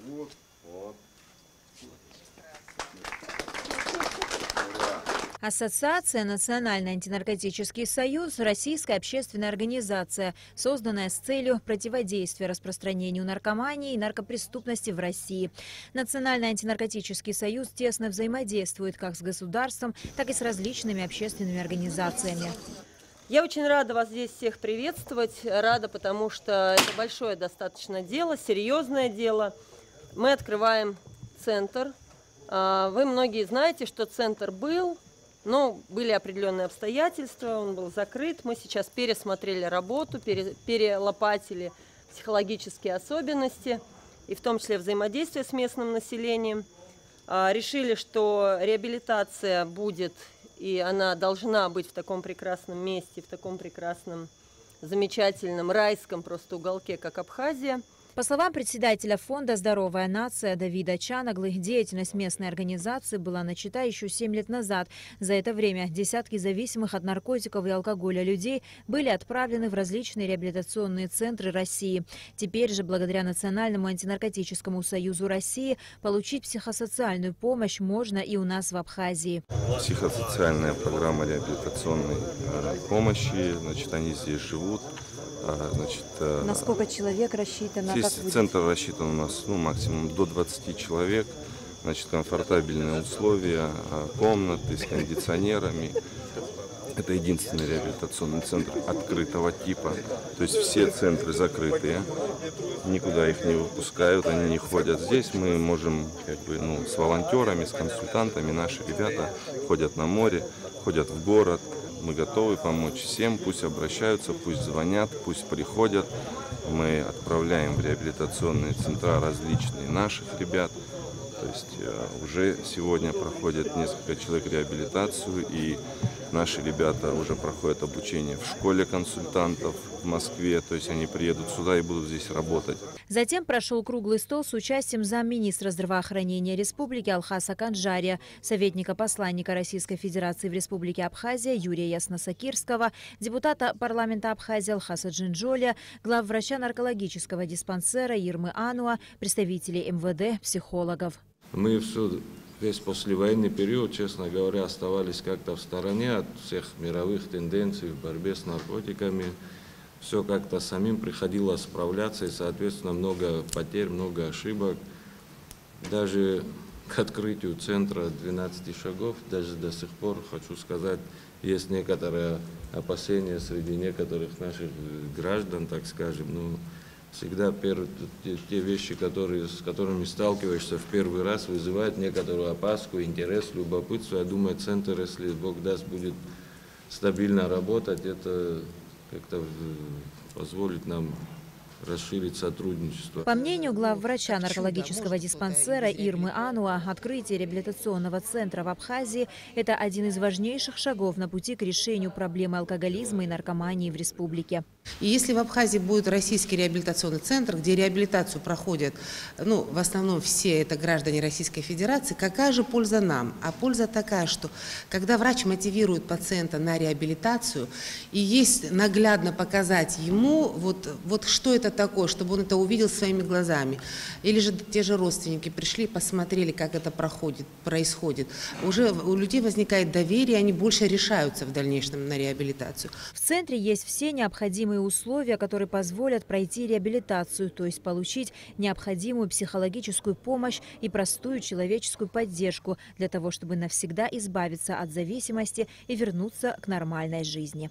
Вот. Вот. Ассоциация «Национальный антинаркотический союз» – российская общественная организация, созданная с целью противодействия распространению наркомании и наркопреступности в России. Национальный антинаркотический союз тесно взаимодействует как с государством, так и с различными общественными организациями. Я очень рада вас здесь всех приветствовать. Рада, потому что это большое достаточно дело, серьезное дело. Мы открываем центр. Вы многие знаете, что центр был, но были определенные обстоятельства, он был закрыт. Мы сейчас пересмотрели работу, перелопатили психологические особенности, и в том числе взаимодействие с местным населением. Решили, что реабилитация будет, и она должна быть в таком прекрасном месте, в таком прекрасном, замечательном, райском просто уголке, как Абхазия. По словам председателя фонда «Здоровая нация» Давида Чанаглы, деятельность местной организации была начата еще 7 лет назад. За это время десятки зависимых от наркотиков и алкоголя людей были отправлены в различные реабилитационные центры России. Теперь же, благодаря Национальному антинаркотическому союзу России, получить психосоциальную помощь можно и у нас в Абхазии. Психосоциальная программа реабилитационной помощи, значит, они здесь живут. Значит, на сколько человек рассчитано? Здесь центр рассчитан у нас максимум до 20 человек. Значит, комфортабельные условия, комнаты с кондиционерами. Это единственный реабилитационный центр открытого типа. То есть все центры закрытые, никуда их не выпускают, они не ходят. Здесь мы можем с волонтерами, с консультантами, наши ребята ходят на море, ходят в город. Мы готовы помочь всем, пусть обращаются, пусть звонят, пусть приходят. Мы отправляем в реабилитационные центра различные наших ребят. То есть уже сегодня проходят несколько человек реабилитацию, и наши ребята уже проходят обучение в школе консультантов в Москве. То есть они приедут сюда и будут здесь работать. Затем прошел круглый стол с участием замминистра здравоохранения Республики Алхаса Канджария, советника посланника Российской Федерации в Республике Абхазия Юрия Ясносакирского, депутата парламента Абхазии Алхаса Джинджоля, главврача наркологического диспансера Ирмы Ануа, представителей МВД, психологов. Мы весь послевоенный период, честно говоря, оставались как-то в стороне от всех мировых тенденций в борьбе с наркотиками. Все как-то самим приходилось справляться, и, соответственно, много потерь, много ошибок. Даже к открытию центра 12 шагов, даже до сих пор, хочу сказать, есть некоторые опасения среди некоторых наших граждан, так скажем. Но всегда те вещи, с которыми сталкиваешься в первый раз, вызывают некоторую опаску, интерес, любопытство. Я думаю, центр, если Бог даст, будет стабильно работать, это как-то позволит нам расширить сотрудничество. По мнению главврача наркологического диспансера Ирмы Ануа, открытие реабилитационного центра в Абхазии – это один из важнейших шагов на пути к решению проблемы алкоголизма и наркомании в республике. И если в Абхазии будет российский реабилитационный центр, где реабилитацию проходят, в основном все это граждане Российской Федерации, какая же польза нам? А польза такая, что когда врач мотивирует пациента на реабилитацию, и есть наглядно показать ему, вот что это такое, чтобы он это увидел своими глазами. Или же те же родственники пришли, посмотрели, как это происходит. Уже у людей возникает доверие, они больше решаются в дальнейшем на реабилитацию. В центре есть все необходимые условия, которые позволят пройти реабилитацию, то есть получить необходимую психологическую помощь и простую человеческую поддержку для того, чтобы навсегда избавиться от зависимости и вернуться к нормальной жизни.